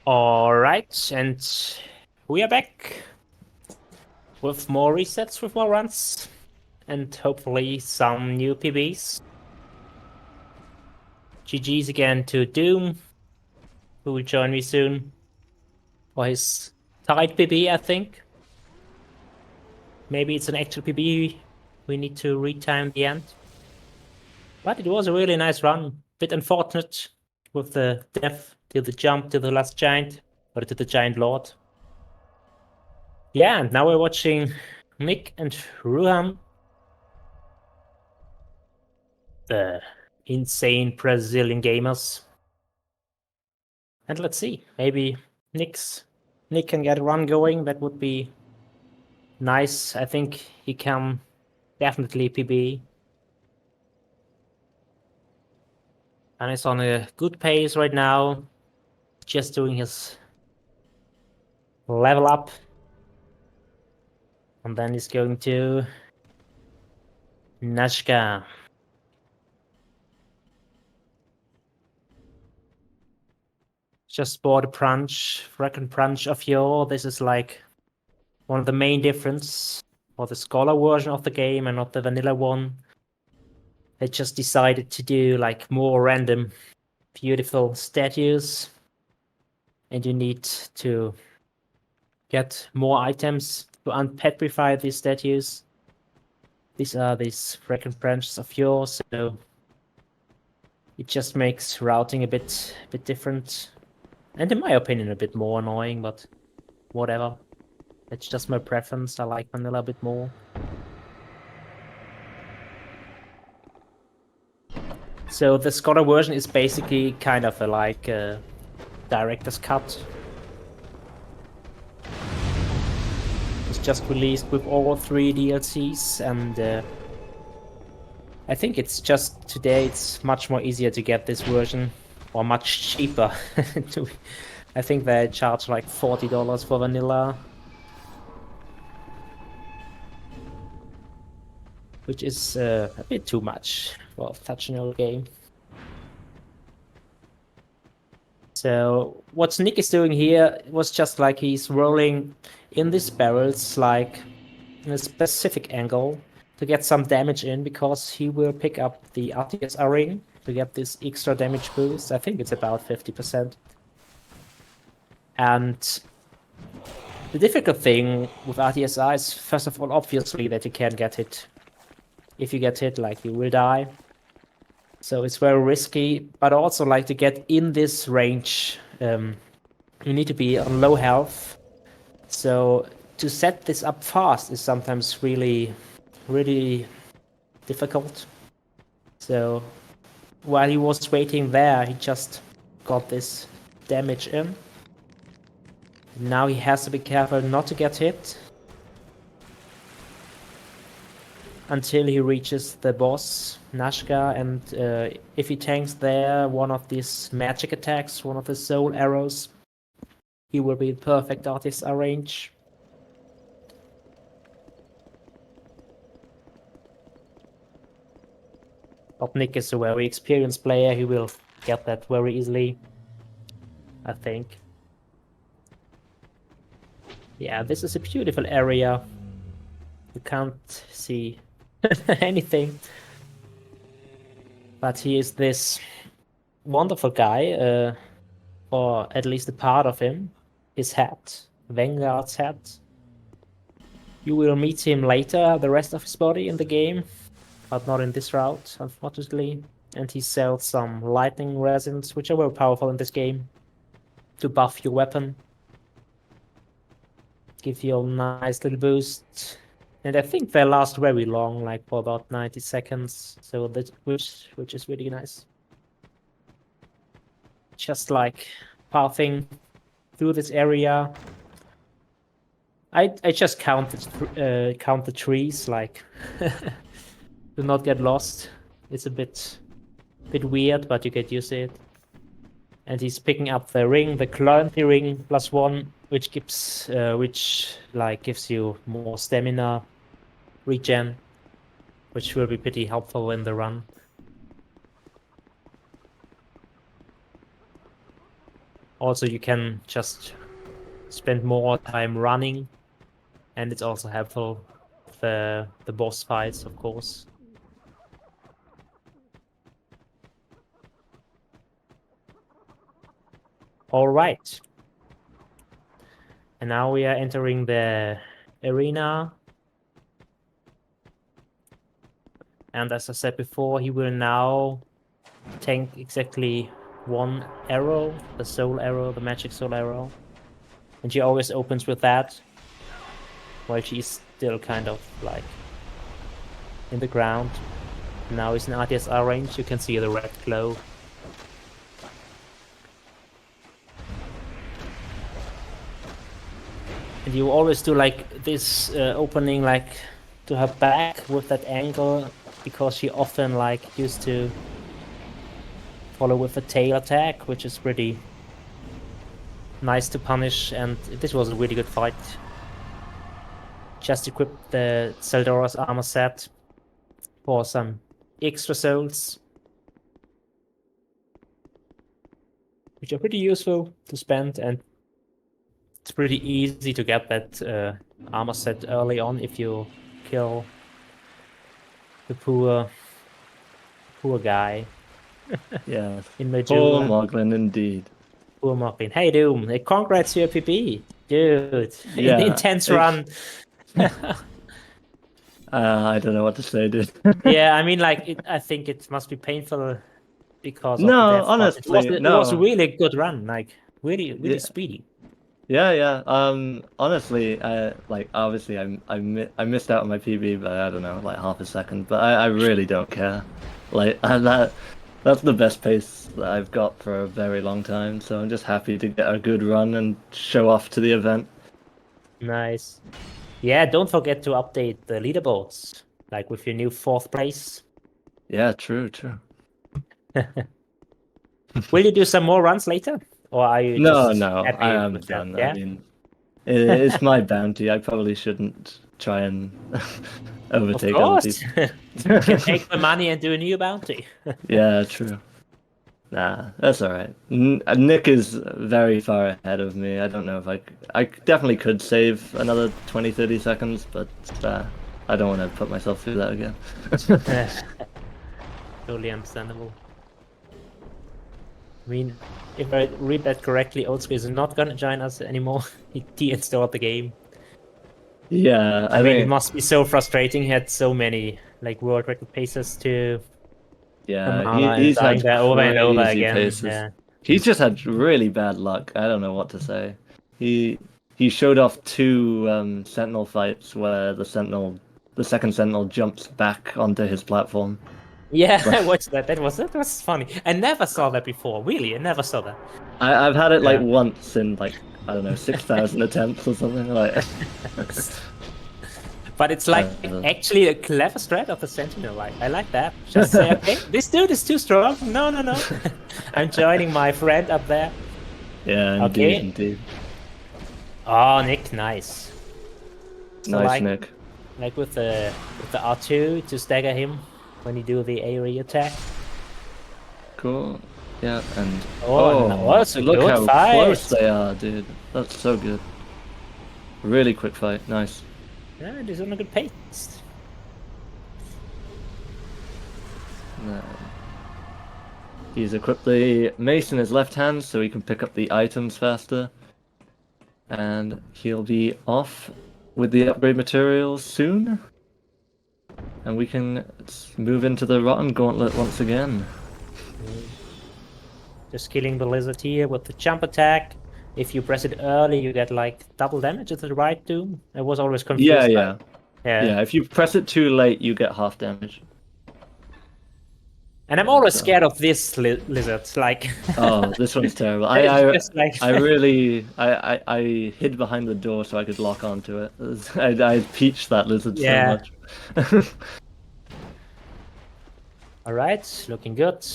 Alright, and we are back with more resets, with more runs, and hopefully some new PBs. GG's again to Doom, who will join me soon for his tied PB, I think. Maybe it's an actual PB, we need to retime the end. But it was a really nice run. Bit unfortunate with the death to the jump to the last giant, or to the giant lord. Yeah, and now we're watching Nick and Ruhan, the insane Brazilian gamers. And let's see, maybe Nick can get a run going. That would be nice. I think he can definitely PB. And he's on a good pace right now. Just doing his level up. And then he's going to Nashka. Just bought a Freaking Punch of Your. This is like one of the main difference for the Scholar version of the game and not the vanilla one. They just decided to do like more random, beautiful statues. And you need to get more items to unpetrify these statues. These are these freaking branches of yours, so it just makes routing a bit different. And in my opinion, a bit more annoying, but whatever. It's just my preference. I like vanilla a bit more. So the Scholar version is basically kind of a like director's cut. It's just released with all 3 DLCs, and I think it's just today it's much more easier to get this version, or much cheaper. I think they charge like $40 for vanilla, which is a bit too much for such an old game. So what Nick is doing here was just like he's rolling in these barrels like in a specific angle to get some damage in, because he will pick up the RTSR ring to get this extra damage boost. I think it's about 50%. And the difficult thing with RTSR is, first of all, obviously that you can't get hit. If you get hit, like, you will die. So it's very risky, but also like to get in this range, you need to be on low health. So to set this up fast is sometimes really difficult. So while he was waiting there, he just got this damage in. Now he has to be careful not to get hit until he reaches the boss, Nashka, and if he tanks there one of these magic attacks, one of the soul arrows, he will be in perfect artist range. But Nick is a very experienced player, he will get that very easily, I think. Yeah, this is a beautiful area. You can't see anything. But he is this wonderful guy, or at least a part of him. His hat, Vanguard's hat. You will meet him later, the rest of his body in the game, but not in this route, unfortunately. And he sells some lightning resins, which are very powerful in this game, to buff your weapon. Give you a nice little boost. And I think they last very long, like for about 90 seconds. So that which is really nice. Just like pathing through this area. I just count the trees, like do not get lost. It's a bit weird, but you get used to it. And he's picking up the ring, the Clunky ring +1, which gives you more stamina regen, which will be pretty helpful in the run. Also, you can just spend more time running, and it's also helpful for the boss fights, of course. All right. And now we are entering the arena. And as I said before, he will now tank exactly one arrow, the soul arrow, the magic soul arrow. And she always opens with that, while she's still kind of like in the ground. Now he's in RTSR range, you can see the red glow. And you always do like this opening like to her back with that angle, because she often like used to follow with a tail attack, which is pretty nice to punish, and this was a really good fight. Just equipped the Zeldora's armor set for some extra souls, which are pretty useful to spend, and it's pretty easy to get that armor set early on if you kill the poor guy. Yeah. In Poor Majula. Moglin, indeed. Poor Moglin. Hey, Doom. Congrats to your PB. Dude. Yeah, Intense run. I don't know what to say, dude. Yeah, I mean, like, I think it must be painful because of No, the death. honestly, It was a no. really good run. Like, really Yeah. speedy. Yeah. Honestly, like obviously, I missed out on my PB by I don't know, like half a second, but I really don't care. Like that's the best pace that I've got for a very long time. So I'm just happy to get a good run and show off to the event. Nice. Yeah, don't forget to update the leaderboards, like with your new 4th place. Yeah, true. Will you do some more runs later, or are you No, just I happy am with done. that? Yeah. I mean, it's my bounty. I probably shouldn't try and overtake Of other course. people. You can take the money and do a new bounty. Yeah, true. Nah, that's all right. Nick is very far ahead of me. I don't know if I definitely could save another 20, 30 seconds, but I don't want to put myself through that again. Totally understandable. I mean, if I read that correctly, Oatsuki is not gonna join us anymore. He de-installed the game. Yeah, I mean, it think must be so frustrating. He had so many like world record paces to he's dying had there over and over crazy again. paces. Yeah. He's just had really bad luck. I don't know what to say. He showed off 2 Sentinel fights where the second Sentinel jumps back onto his platform. Yeah, I watched that. That was funny. I never saw that before. Really, I never saw that. I've had it like Yeah. once in like I don't know 6,000 attempts or something like. But it's like actually a clever strat of the Sentinel. Like I like that. Just say, okay, this dude is too strong. No. I'm joining my friend up there. Yeah, Okay. indeed. Oh, Nick, nice. So Nice, Nick. Like with the R2 to stagger him when you do the AoE attack. Cool. Yeah, and no, that's a look good how fight. close they are, dude. That's so good. Really quick fight. Nice. Yeah, he's on a good pace. No. He's equipped the mace in his left hand so he can pick up the items faster. And he'll be off with the upgrade materials soon. And we can move into the Rotten Gauntlet once again. Just killing the lizard here with the jump attack. If you press it early, you get like double damage. Is it right, Doom? I was always confused. Yeah. If you press it too late, you get half damage. And I'm always scared of this lizard. Like, oh, this one's terrible. I hid behind the door so I could lock onto it. I peached that lizard so much. All right, looking good.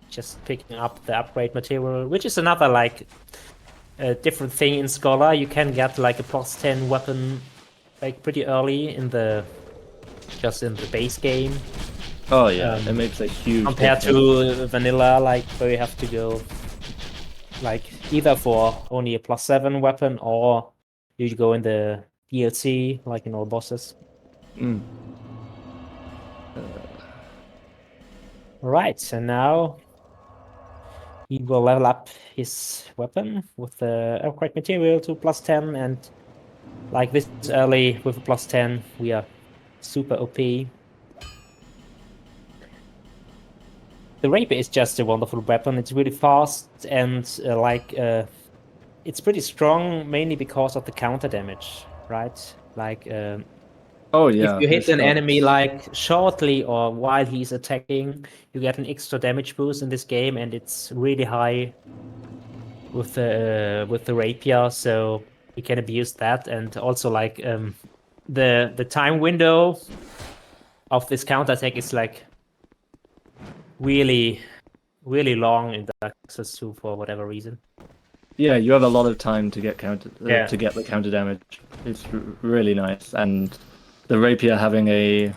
Just picking up the upgrade material, which is another like different thing in Scholar. You can get like a plus 10 weapon like pretty early in the base game. Oh yeah, it makes a huge compared to vanilla, like where you have to go like either for only a +7 weapon, or you go in the DLC, like in all bosses. Alright, so now he will level up his weapon with the earthquake material to +10, and like this early with a +10, we are super OP. The rapier is just a wonderful weapon. It's really fast and it's pretty strong, mainly because of the counter damage, right? Like Oh yeah. if you hit it's an got- enemy like shortly or while he's attacking, you get an extra damage boost in this game, and it's really high with the rapier, so you can abuse that. And also like the time window of this counter attack is like really long in Dark Souls 2 for whatever reason. Yeah, you have a lot of time to get Yeah. to get the counter damage. It's really nice, and the rapier having is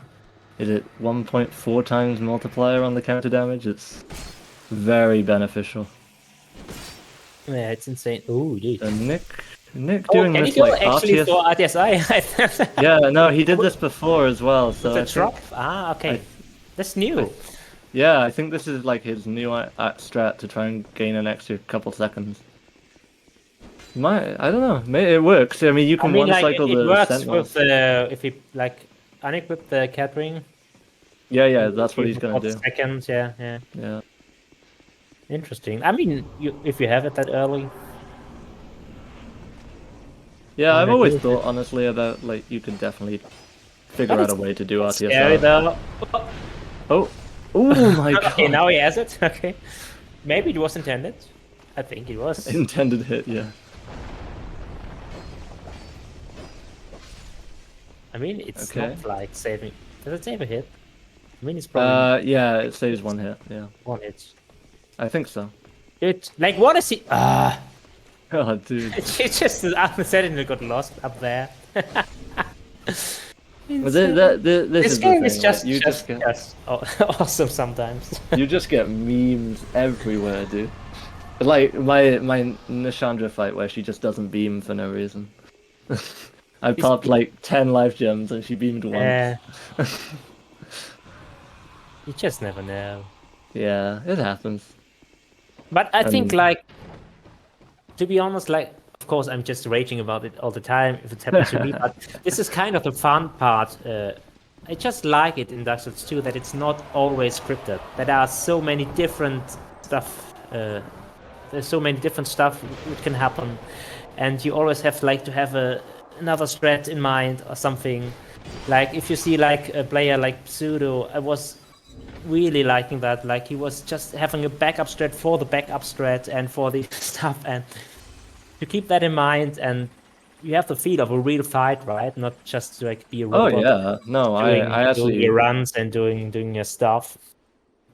it 1.4 times multiplier on the counter damage? It's very beneficial. Yeah, it's insane. Oh, dude. Nick doing can this you go like actually RTS. for RTSI? Yeah, no, he did this before as well. So The I drop? think, Okay. That's new. yeah, I think this is like his new strat to try and gain an extra couple seconds. I don't know. It works. I mean, you can one like cycle it the works sentinels. with if you like unequip the cat ring. Yeah, that's what he's for gonna do. seconds, yeah. Yeah. Interesting. I mean, if you have it that early. Yeah, why I've not always use thought it? honestly about like you could definitely figure But out it's a way to do scary RTSR. though. Oh, oh my god! Okay, now he has it. Okay, maybe it was intended. I think it was. Intended hit, yeah. I mean, it's Okay. not like saving. Does it save a hit? I mean, it's probably Yeah, it saves one hit. Yeah, one hit. I think so. Dude, like, what is he? Oh, dude. She just suddenly got lost up there. Well, this This is the game thing. is just, like, you just, get just awesome sometimes. you just get memes everywhere, dude. Like my Nishandra fight where she just doesn't beam for no reason. I popped like 10 life gems and she beamed once. You just never know. Yeah, it happens. But I think, And- like, to be honest, like, of course, I'm just raging about it all the time if it happens to me. But this is kind of the fun part. I just like it in Dark Souls 2 that it's not always scripted. That there are so many different stuff. There's so many different stuff which can happen, and you always have like to have another strat in mind or something. Like if you see like a player like Pseudo, I was really liking that. Like he was just having a backup strat for the backup strat and for the stuff, and you keep that in mind, and you have the feel of a real fight, right? Not just to like be a Oh robot. yeah, no, I Doing actually your runs and doing your stuff.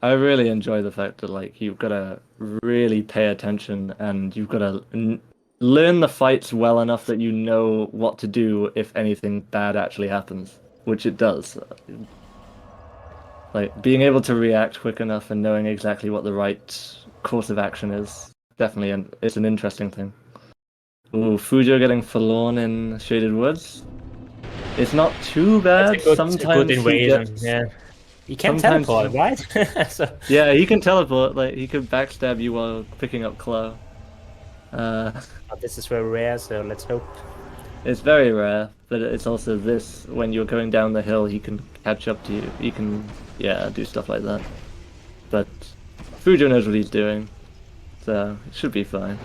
I really enjoy the fact that like you've got to really pay attention and you've got to learn the fights well enough that you know what to do if anything bad actually happens, which it does. Like being able to react quick enough and knowing exactly what the right course of action is definitely it's an interesting thing. Ooh, Fujo getting forlorn in Shaded Woods. It's not too bad. It's a Sometimes good he invasion. gets. Yeah. You can Sometimes teleport, right? So Yeah, he can teleport. Like he could backstab you while picking up Claw. this is very rare, so let's hope. It's very rare, but it's also this when you're going down the hill, he can catch up to you. He can, yeah, do stuff like that. But Fujo knows what he's doing, so it should be fine.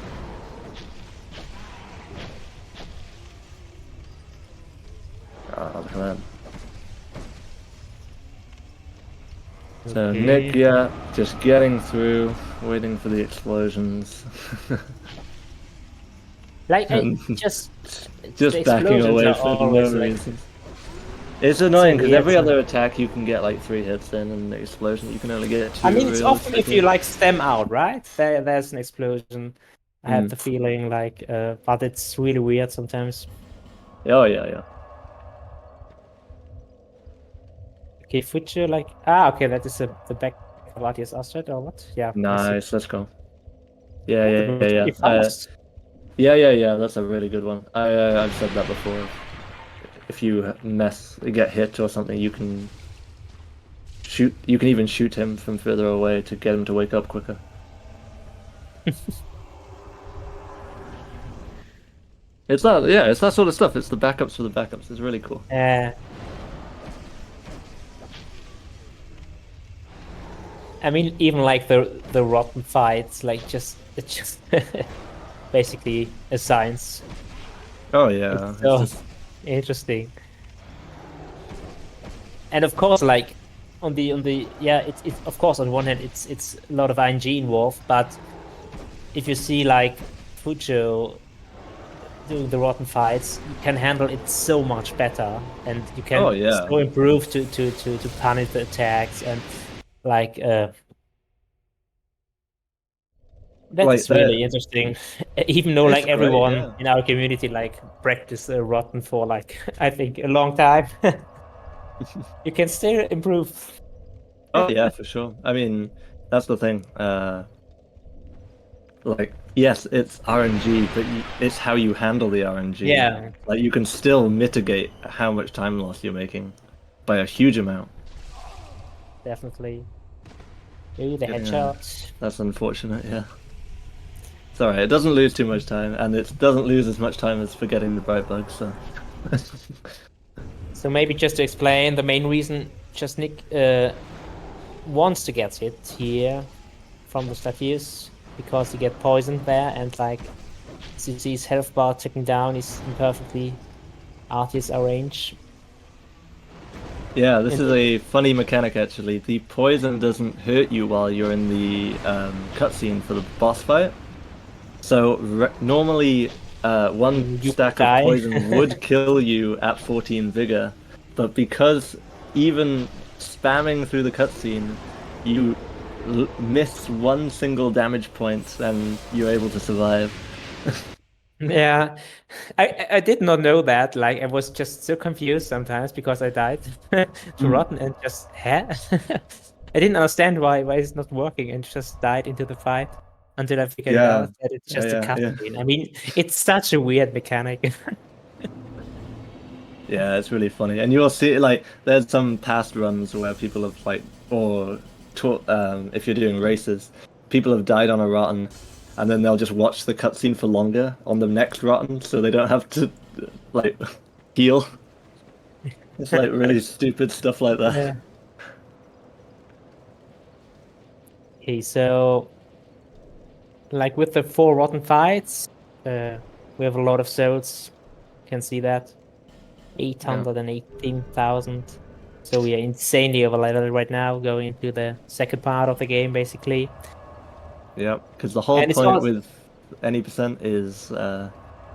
Oh, come on. So Okay. Nick, yeah, just getting through, waiting for the explosions. Like And just just the backing explosions away are for no always, like, reason. It's annoying because weird, every so- other attack you can get like 3 hits in, and the explosion you can only get 2. I mean, it's often if realistically. you like stem out, right? There's an explosion. I had Mm. the feeling like, but it's really weird sometimes. Oh yeah. Okay, Future, like, okay, that is the back of RTS Astrid or what? Yeah. I see. Nice, let's go. Yeah, yeah, yeah, Pretty yeah. fast. Yeah. That's a really good one. I've said that before. If you get hit or something, you can shoot. You can even shoot him from further away to get him to wake up quicker. It's that, yeah, it's that sort of stuff. It's the backups for the backups. It's really cool. Uh, I mean, even like the rotten fights, like it's just basically a science. Oh It's yeah, it's so just interesting. And of course, like on the yeah, it's of course on one hand it's a lot of RNG involved, but if you see like Fujo doing the rotten fights, you can handle it so much better, and you oh can yeah, so improve to punish the attacks and like that like is that. really interesting. Even though It's like great. everyone Yeah, in our community like practice rotten for like I think a long time, you can still improve. oh yeah, for sure. I mean, that's the thing. Like yes, it's RNG, but it's how you handle the RNG. Yeah, Like you can still mitigate how much time loss you're making by a huge amount. definitely. Maybe the Yeah, headshots. that's unfortunate. Yeah. It's all right. It doesn't lose too much time, and it doesn't lose as much time as forgetting the bright bugs. So, So maybe just to explain, the main reason just Nick wants to get hit here from the statues because he get poisoned there, and like as you see his health bar ticking down is imperfectly out his range. yeah, this And is a funny mechanic actually. The poison doesn't hurt you while you're in the cutscene for the boss fight. So normally, one you stack of die. poison would kill you at 14 vigor, but because even spamming through the cutscene, you miss one single damage point and you're able to survive. Yeah, I did not know that. Like I was just so confused sometimes because I died to Mm. Rotten and just huh? I didn't understand why it's not working and just died into the fight until I figured it Yeah, out that it's just a yeah. cutscene. I mean, it's such a weird mechanic. Yeah, it's really funny, and you'll see like there's some past runs where people have like, or if you're doing races, people have died on a rotten, and then they'll just watch the cutscene for longer on the next rotten, so they don't have to like heal. It's like really stupid stuff like that. Yeah. Okay, so like with the 4 rotten fights, we have a lot of souls. Can see that. Yeah, 818,000. So we are insanely over leveled right now, going into the second part of the game, basically. yeah. Because the whole And it's point also with any percent is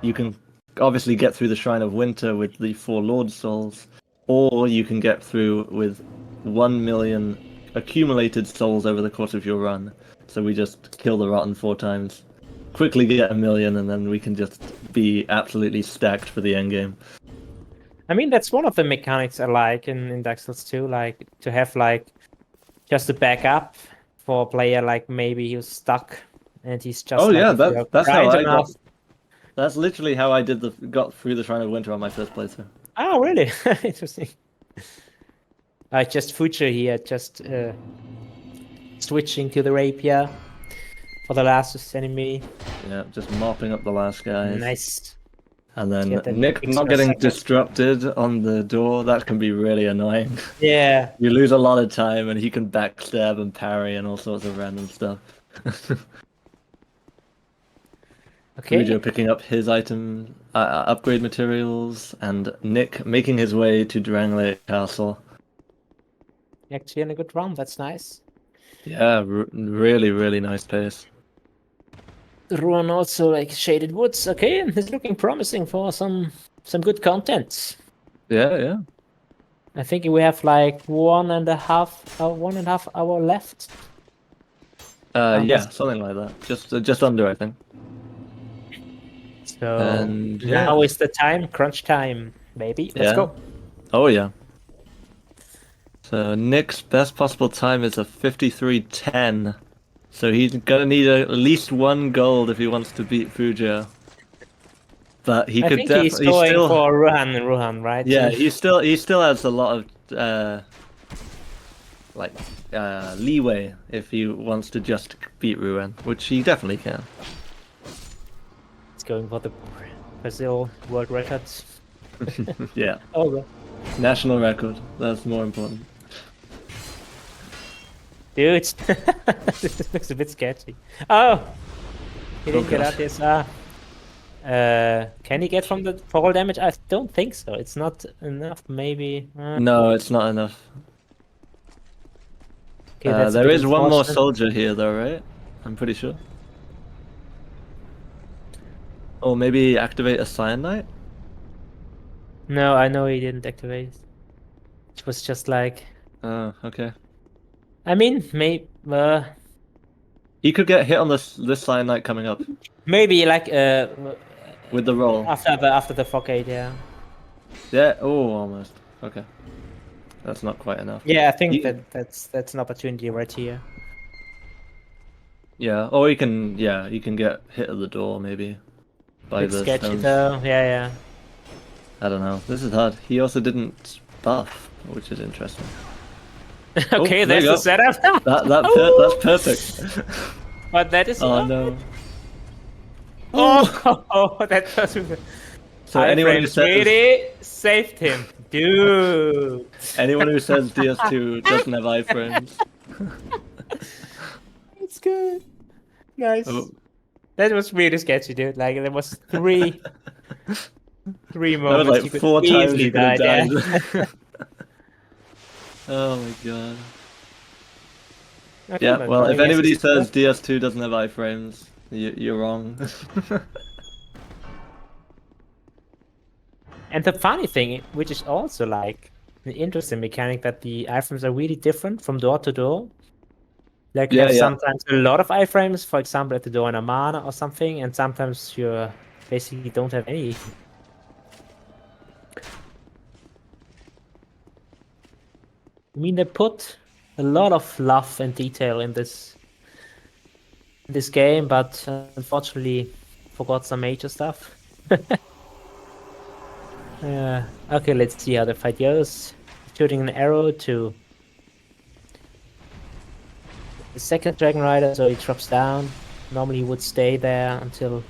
you can obviously get through the Shrine of Winter with the 4 Lord Souls, or you can get through with 1 million accumulated souls over the course of your run. So we just kill the Rotten 4 times, quickly get 1 million, and then we can just be absolutely stacked for the end game. I mean, that's one of the mechanics I like in Dark Souls 2, like to have like just a backup for a player, like maybe he was stuck and he's Oh just like yeah, if you're that's how grind I enough. got. That's literally how I got through the Shrine of Winter on my first playthrough. Oh, really? Interesting. Just Future here, just switching to the rapier for the last enemy. Yeah, just mopping up the last guys. Nice. And then Get that Nick not extra getting second. disrupted on the door, that can be really annoying. Yeah. You lose a lot of time and he can backstab and parry and all sorts of random stuff. Okay. Fujo picking up his item, upgrade materials, and Nick making his way to Drangley Castle. Actually, in a good run. That's nice. Yeah, really, really nice pace. Ruan also like shaded woods. Okay, it's looking promising for some good content. Yeah. I think we have like 1.5 hour left. Yeah, That's something like that. Just under, I think. so And yeah, now is the time, crunch time, baby. Let's yeah. go. Oh yeah. So Nick's best possible time is a 53:10. So he's gonna need at least 1 gold if he wants to beat Fujio. But he I could think he's definitely going still. for Ruhan, right? Yeah, he still has a lot of leeway if he wants to just beat Ruan, which he definitely can. He's going for the Brazil world records. Yeah, Oh, well. national record. That's more important. Dude, this looks a bit sketchy. Oh, he didn't get God. out this. Can he get from the fall damage? I don't think so. It's not enough, maybe. No, it's not enough. Okay, that's a There bit is one more unfortunate. soldier here, though, right? I'm pretty sure. Or maybe activate a cyanide? No, I know he didn't activate. It was just like, Oh, okay. I mean, He could get hit on this cyanide coming up maybe like with the roll. after the Focade, yeah. Yeah. Oh, almost. Okay. That's not quite enough. Yeah, I think He- that's an opportunity right here. Yeah. Or you can. Yeah, you can get hit at the door maybe by Bit the sketchy stones. though. Yeah. I don't know. This is hard. He also didn't buff, which is interesting. Okay, there there's you the go. setup. That's perfect. But that is. Oh no. Oh, that was. So anyone who Iframes says really saved him, dude. anyone who says DS2 doesn't have iframes. It's good. Nice. Oh. That was really sketchy, dude. Like there was three That was moments like you could 4 times easily you could have die. died. Yeah. Oh my god. I Yeah, thought well, if annoying as anybody it's- says DS2 doesn't have iframes, you're wrong. And the funny thing, which is also like an interesting mechanic, that the iframes are really different from door to door. Like you Yeah, have yeah. sometimes a lot of iframes, for example, at the door in Amana or something, and sometimes you basically don't have any. I mean, they put a lot of love and detail in this game, but unfortunately forgot some major stuff. Okay, let's see how the fight goes. Shooting an arrow to the second Dragon Rider, so he drops down. Normally he would stay there until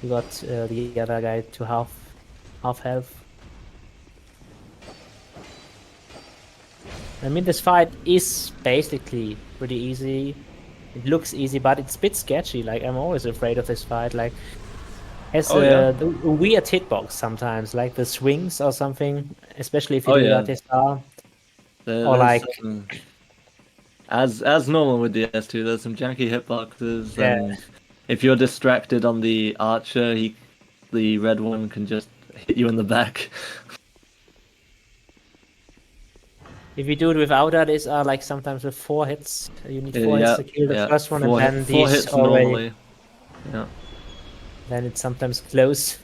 we got the other guy to half health. I mean, this fight is basically pretty easy. It looks easy, but it's a bit sketchy. Like, I'm always afraid of this fight. Like, has the weird hitbox sometimes, like the swings or something, especially if you do that SR. Or like, as normal with the S2, there's some janky hitboxes, Yeah. and if you're distracted on the archer, the red one can just hit you in the back. if you do it without that SR, like sometimes with 4 hits, you need 4 hits to kill the first one, four, and then four these hits already. normally. Yeah. Then it's sometimes close.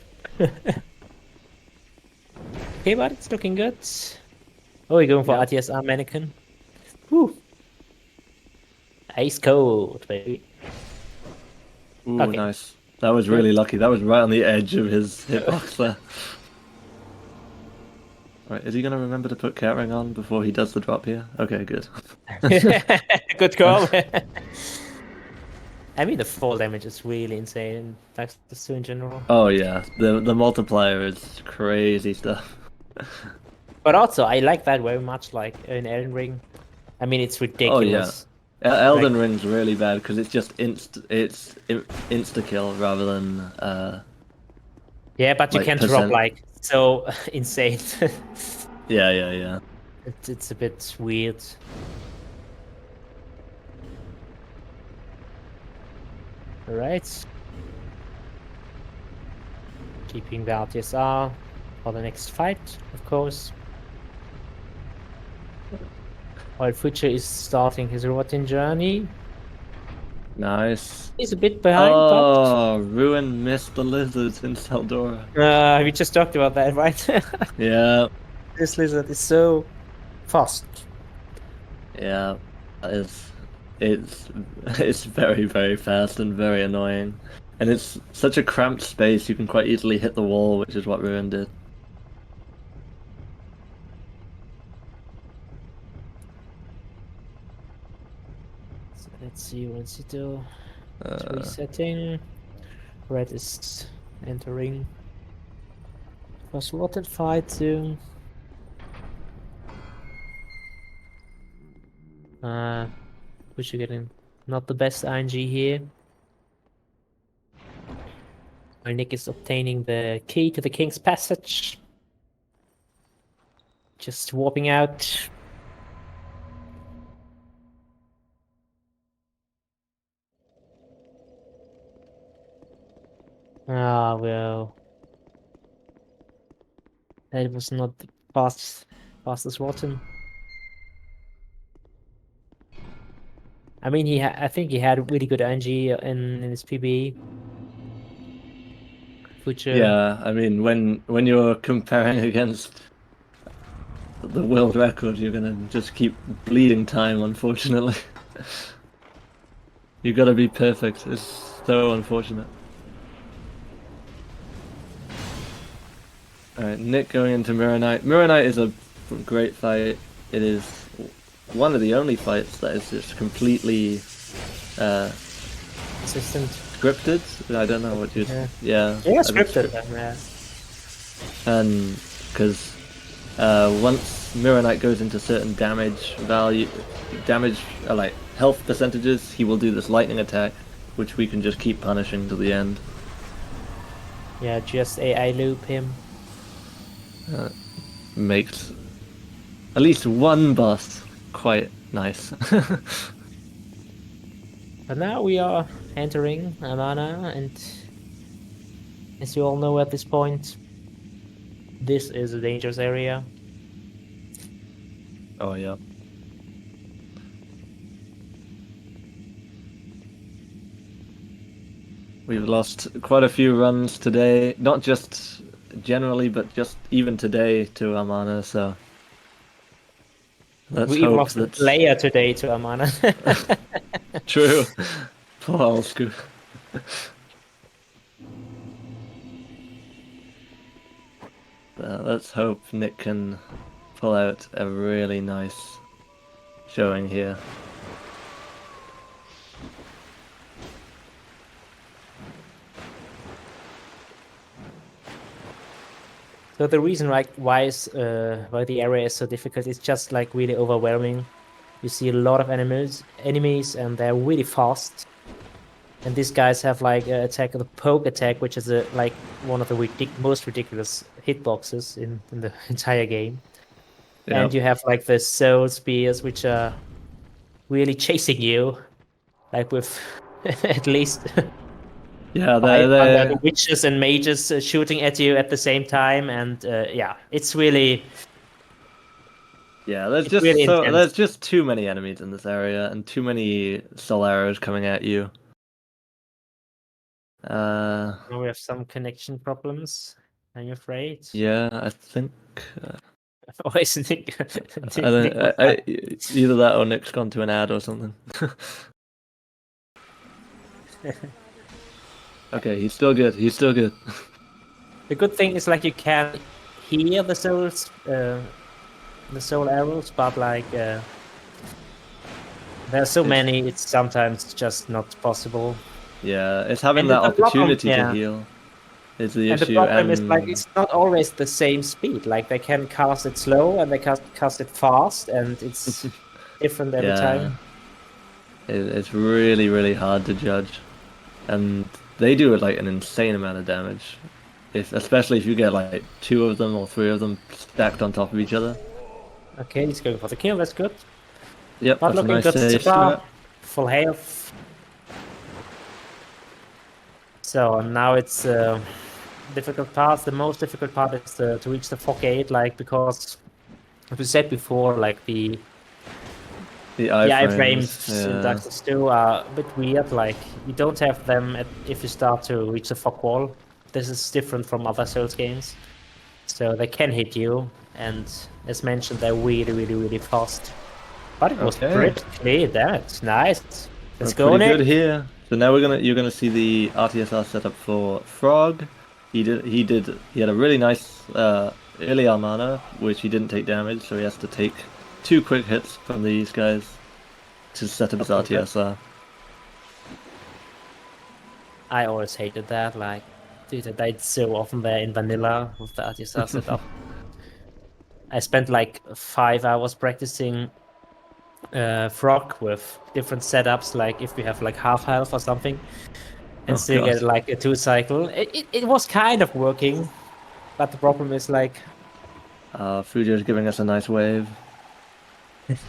Okay, but it's looking good. Oh, you're going for Yeah. RTSR mannequin. Whew. Ice cold, baby. Ooh, Okay. nice. That was really lucky. That was right on the edge of his hitbox there. Right, is he gonna remember to put Catring on before he does the drop here? Okay, good. Good call. I mean, the fall damage is really insane in Dark Souls 2 in general. Oh yeah, the multiplier is crazy stuff. But also, I like that very much, like in Elden Ring. I mean, it's ridiculous. Elden Ring's really bad because it's just insta kill rather than Yeah, but you like can drop percent. like so insane. Yeah. It's a bit weird. Alright. Keeping the RTSR for the next fight, of course. While Future is starting his routine journey. Nice. He's a bit behind, Oh, Ruin missed the lizards in Saldora. but we just talked about that, right? Yeah, This lizard is so fast. yeah, that is it's very, very fast and very annoying. And it's such a cramped space, you can quite easily hit the wall, which is what Ruin did. So let's see what's it do. It's Uh, resetting. Red is entering. For slotted fight soon. Which are getting not the best ING here. While Nick is obtaining the key to the King's Passage. Just warping out. Ah, well. That was not the fastest rotten. I mean, I think he had really good ING in his PB. Future. yeah, I mean, when you're comparing against the world record, you're gonna just keep bleeding time, unfortunately. You gotta be perfect. It's so unfortunate. Alright, Nick going into Mirror Knight. Mirror Knight is a great fight. It is one of the only fights that is just completely Consistent. scripted. I don't know what you'd... Yeah. Yeah, Yeah, I think scripted. Yeah. And because once Mirror Knight goes into certain damage like health percentages, he will do this lightning attack, which we can just keep punishing to the end. Yeah, just AI loop him. Makes at least one boss quite nice. But now we are entering Amana, and as you all know at this point, this is a dangerous area. Oh yeah. We've lost quite a few runs today, not just generally, but just even today to Amana, so let's We even hope lost a that... player today to Amana. True. Poor old school. Let's hope Nick can pull out a really nice showing here. So the reason why the area is so difficult is just like really overwhelming. You see a lot of enemies, and they're really fast. And these guys have like an attack, the poke attack, which is like one of the most ridiculous hitboxes in the entire game. Yep. And you have like the soul spears, which are really chasing you, like with at least Yeah, 500 witches and mages shooting at you at the same time, and yeah, it's really there's really intense. there's just too many enemies in this area and too many soul arrows coming at you. Now we have some connection problems. I'm afraid. Yeah, I think Oh, isn't Nick? either that or Nick's gone to an ad or something. Okay, he's still good. He's still good. The good thing is like you can hear the soul arrows, but like there are so many, it's sometimes just not possible. Yeah, it's having And that the problem- opportunity yeah. to heal is the And issue. the problem is like it's not always the same speed. Like they can cast it slow and they cast it fast, and it's different every time. It's really, really hard to judge, and they do like an insane amount of damage. Especially if you get like 2 of them or 3 of them stacked on top of each other. Okay, he's going for the kill. That's good. Yep, Not that's a looking nice good so save. far. Full health. So now it's difficult part. The most difficult part is to reach the fog gate, like because, as we said before, like the iframes in Darkness 2 are a bit weird. Like you don't have them if you start to reach the fog wall. This is different from other Souls games, so they can hit you, and as mentioned, they're really, really, really fast. But it was Okay. pretty clear. That's nice. Let's We're go, pretty Nick. good here. So now you're gonna see the RTSR setup for Frog. He had a really nice early Armana, which he didn't take damage, so he has to take 2 quick hits from these guys to set up his Okay, good. RTSR. I always hated that. Like, dude, I died so often there in vanilla with the RTSR setup. I spent like 5 hours practicing Frog with different setups, like if we have like half health or something, and Oh still god. get like a 2 cycle. It was kind of working, but the problem is like, Fujo is giving us a nice wave.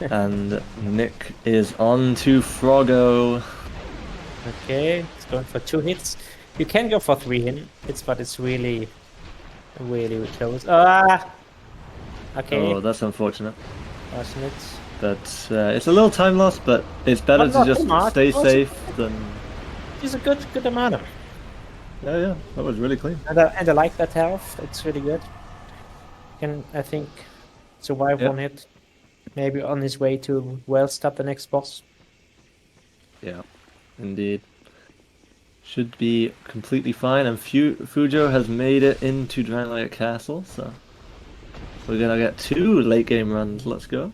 And Nick is on to Froggo. okay, it's going for 2 hits. You can go for 3 hits, but it's really, really close. Ah, okay, Oh, that's unfortunate. fortunate. But it's a little time loss, but it's better But to not too just much. stay Also, safe than... it's a good amount. Yeah, that was really clean. And I like that health. It's really good. Can, I think, survive Yep. 1 hit. Maybe on his way to well stop the next boss. Yeah, indeed. Should be completely fine, and Fujo has made it into Dragonlight Castle, so we're gonna get 2 late game runs. Let's go.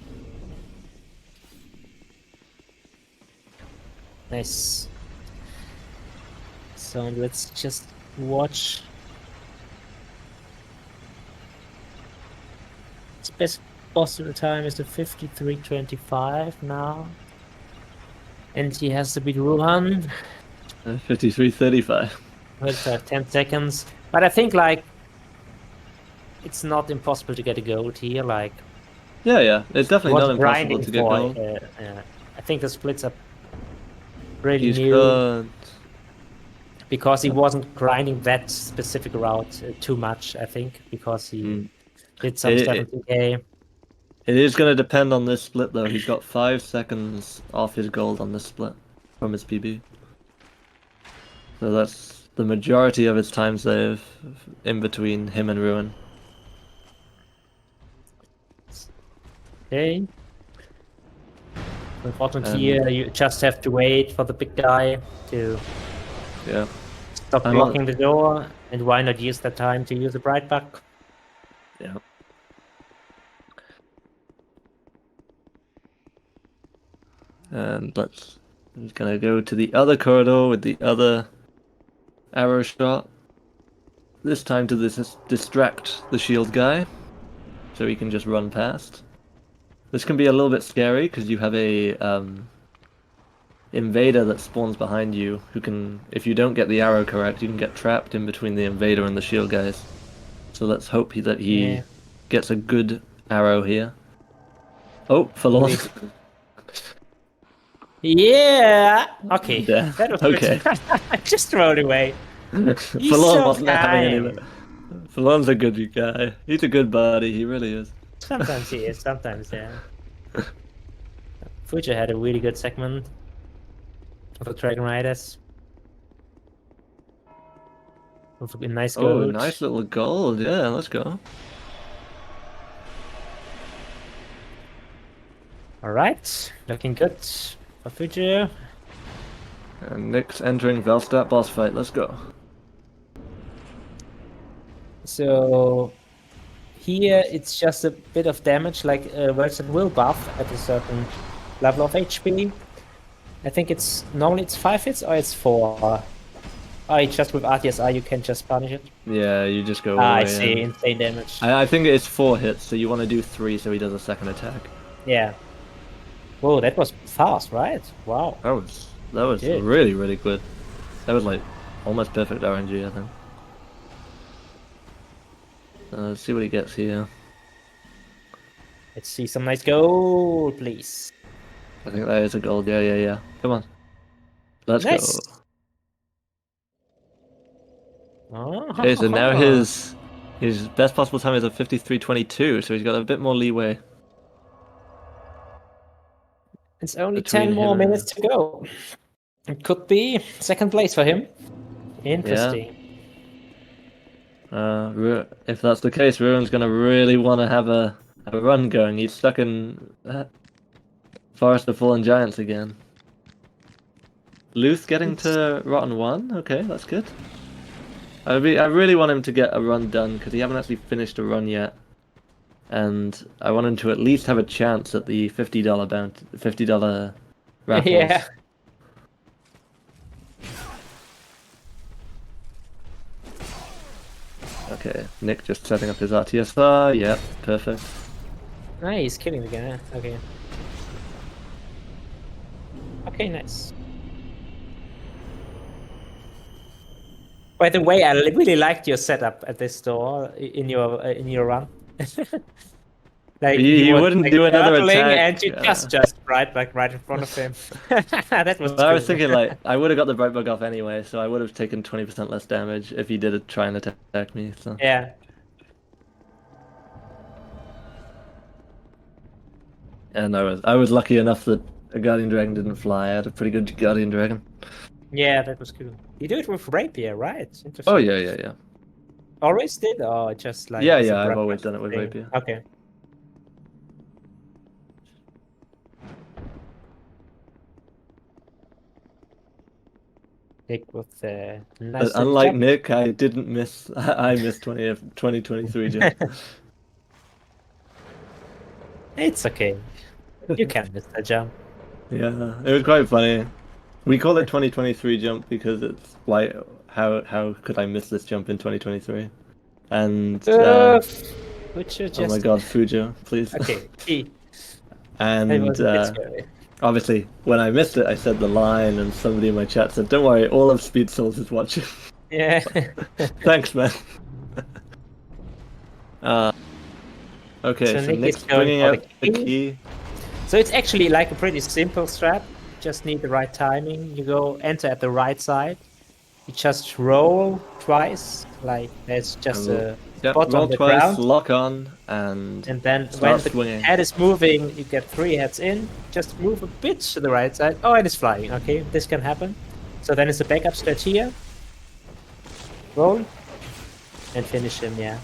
Nice. So let's just watch. His best boss time is the 53.25 now. And he has to beat Ruhan 53:35. with 10 seconds. But I think like it's not impossible to get a gold here. Like Yeah, it's he definitely was not impossible grinding to get for. gold. I think the splits are really He's new got... because he wasn't grinding that specific route too much. I think because he Mm. did some It, stuff in it, 2K. it is going to depend on this split, though. He's got 5 seconds off his gold on this split from his PB. So that's the majority of his time save in between him and Ruin. Okay. Unfortunately, And here you just have to wait for the big guy to yeah, stop I'm blocking on. the door, and why not use that time to use a bright buck? Yeah. And I'm just gonna go to the other corridor with the other arrow shot. This time to distract the shield guy, so he can just run past. This can be a little bit scary because you have a invader that spawns behind you who can, if you don't get the arrow correct, you can get trapped in between the invader and the shield guys. So let's hope that he Yeah, gets a good arrow here. Oh, forlorn. we. Yeah. Okay, Yeah, that was okay. good. Just throw it away. He's Forlorn so wasn't having any of it. kind. Forlorn's a good guy. He's a good buddy, he really is. Sometimes he is. Sometimes, yeah. Fuji had a really good segment of the Dragon Riders with a nice Oh, gold. nice little gold. Yeah, let's go. All right, looking good for Fuji. And Nick's entering Velstadt boss fight. Let's go. So here it's just a bit of damage, like Wilson will buff at a certain level of HP. I think it's normally it's 5 hits or it's 4. Oh, it's just with RTSR you can just punish it. Yeah, you just go Ah, I away see, in. insane damage. I think it's 4 hits, so you want to do 3 so he does a second attack. Yeah. Whoa, that was fast, right? Wow. That was Good. really good. That was like almost perfect RNG, I think. Let's see what he gets here. Let's see some nice gold, please. I think that is a gold. Yeah. Come on. Let's Nice. go. Oh, Okay, so now his best possible time is a 53:22, so he's got a bit more leeway it's only between 10 him more and minutes to go. It could be second place for him. yeah. Interesting. If that's the case, Ruin's gonna really want to have a run going. He's stuck in Forest of Fallen Giants again. Luth getting to Rotten 1? Okay, that's good. I really want him to get a run done, because he haven't actually finished a run yet. And I want him to at least have a chance at the $50 bounty, $50 raffles. Yeah. Okay, Nick just setting up his RTSR. Yep, perfect. Nice, killing the guy. Okay. Okay, nice. By the way, I really liked your setup at this store in your run. Like he You was wouldn't like do another turtling attack. and you just right in front of him. That was Well, I was cool. thinking like I would have got the bright bug off anyway, so I would have taken 20% less damage if he did try and attack me. So Yeah. and I was lucky enough that a Guardian Dragon didn't fly. I had a pretty good Guardian Dragon. Yeah, that was cool. You do it with rapier, right? Interesting. Oh yeah. Always did, or just like Yeah, as a I've always done it with thing? rapier. Okay. Nick with the nice But unlike jump. Nick, I didn't miss. I missed 2023 jump. It's okay. You can miss that jump. Yeah, it was quite funny. We call it 2023 jump because it's like how could I miss this jump in 2023? And Which you just... oh my God, Fujo, please. Okay. It And was a bit scary. obviously, when I missed it, I said the line, and somebody in my chat said, "Don't worry, all of Speed Souls is watching." Yeah. Thanks, man. Okay, so Nick Nick's is going bringing for out the key. So it's actually like a pretty simple strat. Just need the right timing. You go enter at the right side. You just roll twice. Like there's just a spot roll on the twice, ground. lock on, and then when start the swinging. head is moving, you get 3 heads in. Just move a bit to the right side. Oh, and it's flying. Okay, this can happen. So then it's a backup strat here. Roll. And finish him, yeah.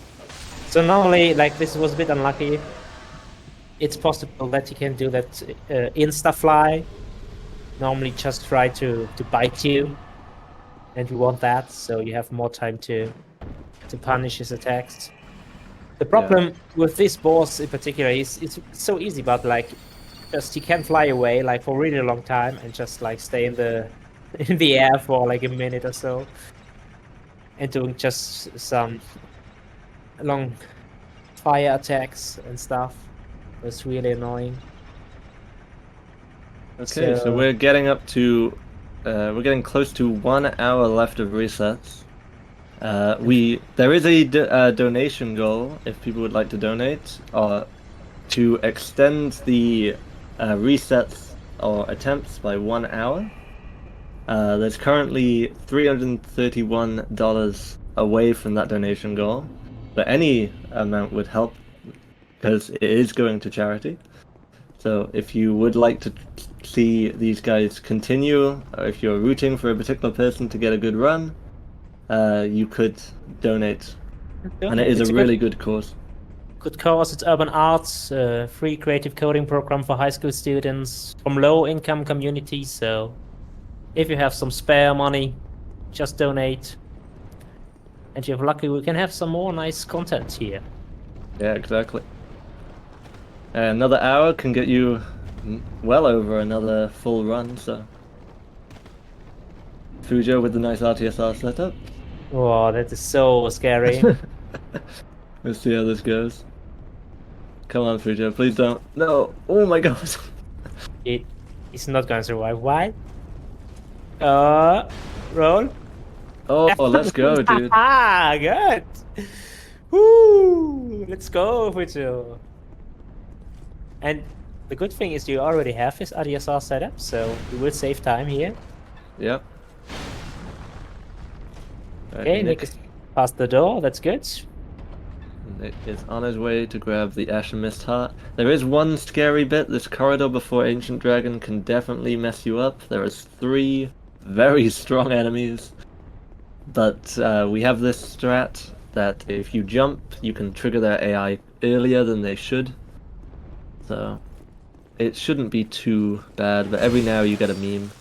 So normally, like, this was a bit unlucky. It's possible that you can do that insta-fly. Normally just try to bite you. And you want that, so you have more time to punish his attacks. The problem with this boss in particular is it's so easy, but like just he can fly away like for a really long time and just like stay in the air for like a minute or so. And doing just some long fire attacks and stuff. It's really annoying. Okay, so we're getting up to, we're getting close to 1 hour left of resets. There is a donation goal if people would like to donate, to extend the resets or attempts by 1 hour. There's currently $331 away from that donation goal, but any amount would help because it is going to charity. So if you would like to see these guys continue, or if you're rooting for a particular person to get a good run, you could donate. And it is a really good cause. Good cause. It's urban arts, free creative coding program for high school students from low-income communities. So if you have some spare money, just donate. And if you're lucky, we can have some more nice content here. Yeah, exactly. Another hour can get you well over another full run, so. Fujo with the nice RTSR setup. Oh, that is so scary. Let's see how this goes. Come on, Fujo, please don't. No! Oh my God! He's not gonna survive. Why? Roll. Oh, let's go, dude. Ah, good. Woo! Let's go, Fujo. And the good thing is you already have his RDSR setup, so you will save time here. Yep. Okay, Nick is past the door, that's good. Nick is on his way to grab the Ashen Mist Heart. There is one scary bit. This corridor before Ancient Dragon can definitely mess you up. There is 3 very strong enemies. But we have this strat that if you jump, you can trigger their AI earlier than they should. So it shouldn't be too bad, but every now you get a meme.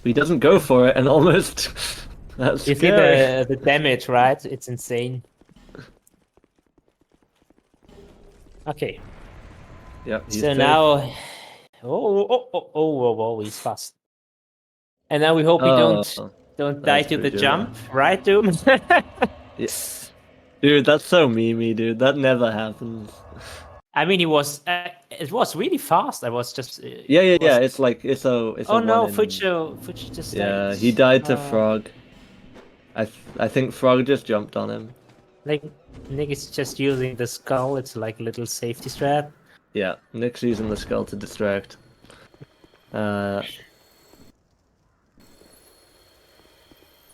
He doesn't go for it, and almost that's You see scary. the damage, right? It's insane. Okay. Yep, he's So safe. now, oh, he's fast. And now we hope he Oh, don't die that's to the pretty good. jump, right, Doom? Yeah. Dude, that's so memey, dude. That never happens. I mean, it was really fast. I was just, Yeah. was. It's like it's a Oh one no, in. Fuji just died. Yeah, he died to Uh, Frog. I think Frog just jumped on him. like Nick is just using the skull. It's like a little safety strat. Yeah, Nick's using the skull to distract. Uh,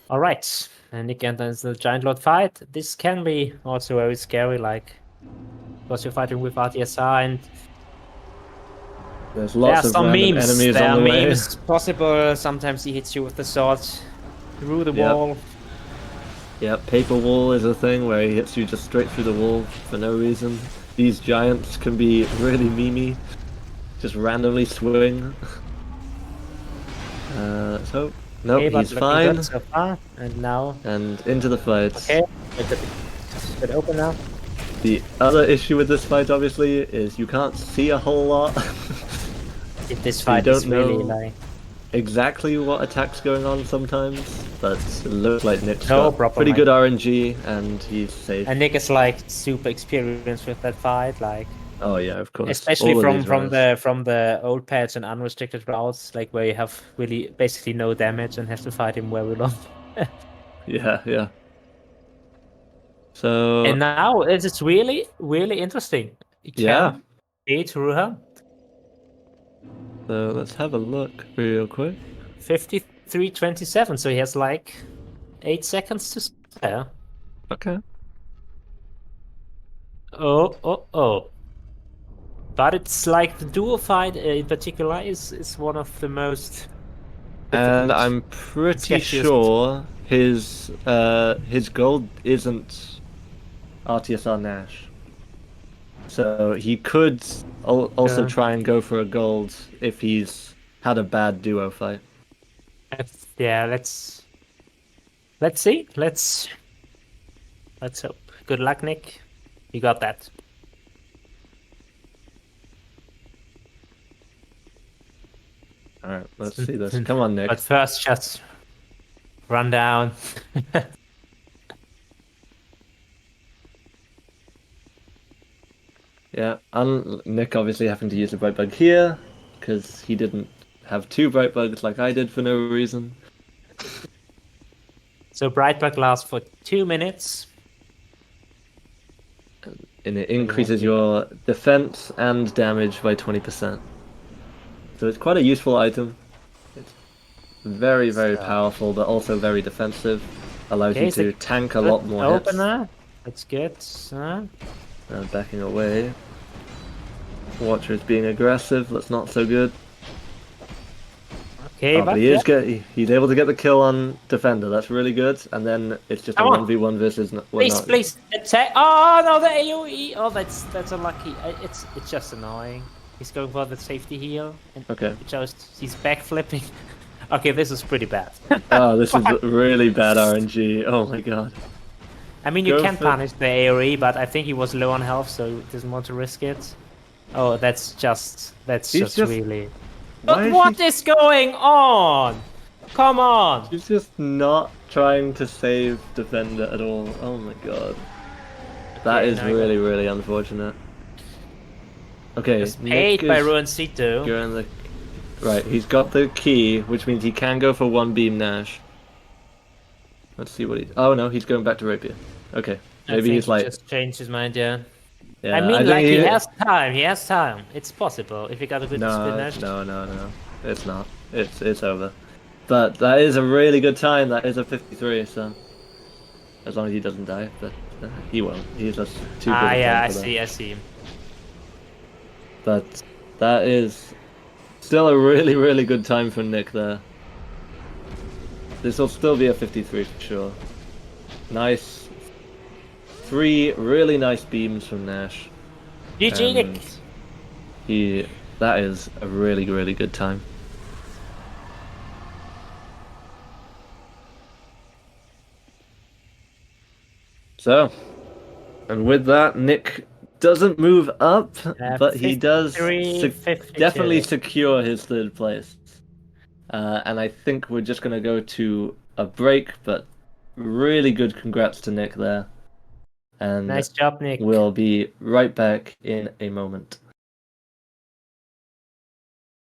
All right, and Nick enters the Giant Lord fight. This can be also very scary, like because you're fighting with RTSR, and there's there lots are of some random memes. enemies There on are the way. memes possible. Sometimes he hits you with the sword through the Yep. wall. Yep, paper wall is a thing where he hits you just straight through the wall for no reason. These giants can be really memey, just randomly swing. Let's hope. Nope, Okay, but he's looking fine. good so far. And now, And into the fights. okay, it's a bit open now. The other issue with this fight, obviously, is you can't see a whole lot. This So you fight is don't really know like exactly what attack's going on sometimes, but it looks like Nick's no got problem. pretty Like, good RNG and he's safe. and Nick is like super experienced with that fight, like Oh yeah, of course. especially All of from these runners. from the old patch and unrestricted routes, like where you have really basically no damage and have to fight him very long. Yeah. And So now it's really interesting. You yeah. can beat Ruha So let's have a look real quick. 53-27, so he has like 8 seconds to spare. Okay. Oh. But it's like the duo fight in particular is one of the most And difficult I'm and pretty sketchiest. sure his gold isn't RTSR Nash. So he could also Yeah. try and go for a gold if he's had a bad duo fight. Yeah, let's see. Let's hope. Good luck, Nick. You got that. Alright, let's see this. Come on, Nick. But first, just run down. Yeah, and Nick obviously having to use the bright bug here, because he didn't have two bright bugs like I did for no reason. So Brightbug lasts for 2 minutes. And it increases your defense and damage by 20%. So it's quite a useful item. It's very powerful, but also very defensive. Allows Okay, you to tank a lot more hits. opener. That's good. Backing away. Watcher's being aggressive, that's not so good. Okay, Oh, but but he's able to get the kill on Defender, that's really good. And then it's just a Come on. 1v1 versus please attack! Oh no, the AOE! Oh, that's unlucky. It's just annoying. He's going for the safety heal, and Okay. he's backflipping. Okay, this is pretty bad. Oh, this is really bad RNG. Oh my god. I mean, you Go can for- punish the AOE, but I think he was low on health, so he doesn't want to risk it. Oh, that's just really. But what is going on? Come on! She's just not trying to save Defender at all. Oh my god. That is really unfortunate. Okay, Just Nick paid by is Ruin Cito. going the... Right, he's got the key, which means he can go for one beam Nash. Let's see what he... Oh no, he's going back to Rapier. Okay, maybe he's like... just changed his mind, yeah. Yeah, I mean, think like, he has time. He has time. It's possible if he got a good spinach. No. It's not. It's over. But that is a really good time. That is a 53, so... As long as he doesn't die, but he won't. He's just too good a Yeah, time for that. I see. But that is still a really good time for Nick there. This will still be a 53 for sure. Nice. 3 really nice beams from Nash. GG, Nick. He That is a really, really good time. So, and with that, Nick doesn't move up, but he does 53-52. definitely secure his third place. And I think we're just going to go to a break, but really good congrats to Nick there. And Nice job, Nick. we'll be right back in a moment.